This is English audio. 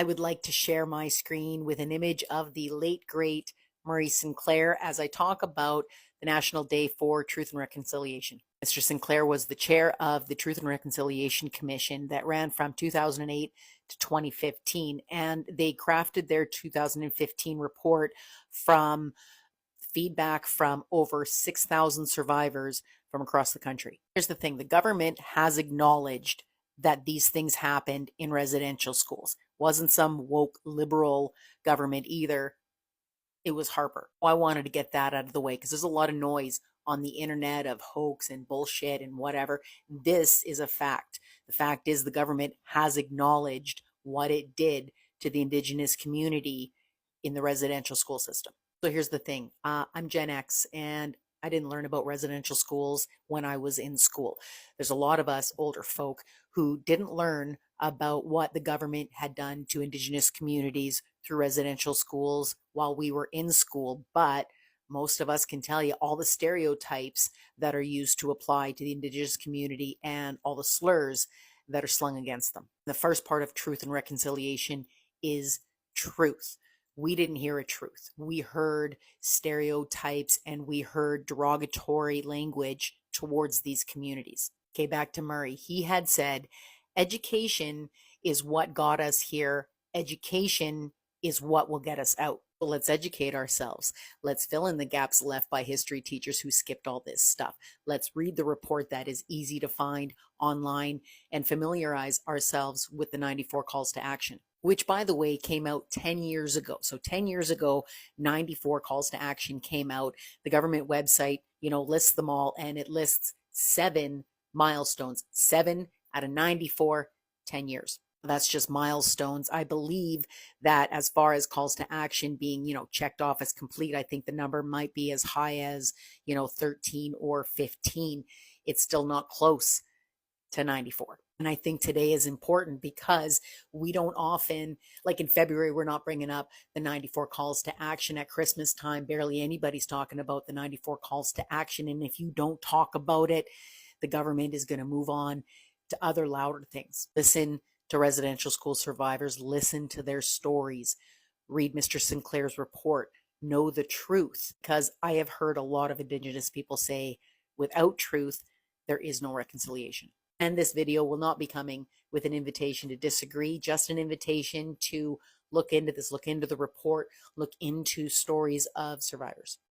I would like to share my screen with an image of the late, great Murray Sinclair as I talk about the National Day for Truth and Reconciliation. Mr. Sinclair was the chair of the Truth and Reconciliation Commission that ran from 2008 to 2015, and they crafted their 2015 report from feedback from over 6,000 survivors from across the country. Here's the thing, the government has acknowledged that these things happened in residential schools. Wasn't some woke liberal government either. It was Harper. I wanted to get that out of the way because there's a lot of noise on the internet of hoax and bullshit and whatever. This is a fact. The fact is the government has acknowledged what it did to the Indigenous community in the residential school system. So here's the thing. I'm Gen X and I didn't learn about residential schools when I was in school. There's a lot of us older folk who didn't learn about what the government had done to Indigenous communities through residential schools while we were in school. But most of us can tell you all the stereotypes that are used to apply to the Indigenous community and all the slurs that are slung against them. The first part of truth and reconciliation is truth. We didn't hear a truth. We heard stereotypes and we heard derogatory language towards these communities. Okay, back to Murray. He had said, education is what got us here. Education is what will get us out. So let's educate ourselves. Let's fill in the gaps left by history teachers who skipped all this stuff. Let's read the report that is easy to find online and familiarize ourselves with the 94 calls to action, which, by the way, came out 10 years ago. So 10 years ago, 94 calls to action came out. The government website, lists them all, and it lists 7 milestones, 7 out of 94, 10 years. That's just milestones. I believe that as far as calls to action being, checked off as complete, I think the number might be as high as, 13 or 15. It's still not close to 94. And I think today is important because we don't often, like in February, we're not bringing up the 94 calls to action. At Christmas time, barely anybody's talking about the 94 calls to action. And if you don't talk about it, the government is going to move on to other louder things. Listen to residential school survivors, listen to their stories, read Mr. Sinclair's report, know the truth, because I have heard a lot of Indigenous people say, without truth, there is no reconciliation. And this video will not be coming with an invitation to disagree, just an invitation to look into this, look into the report, look into stories of survivors.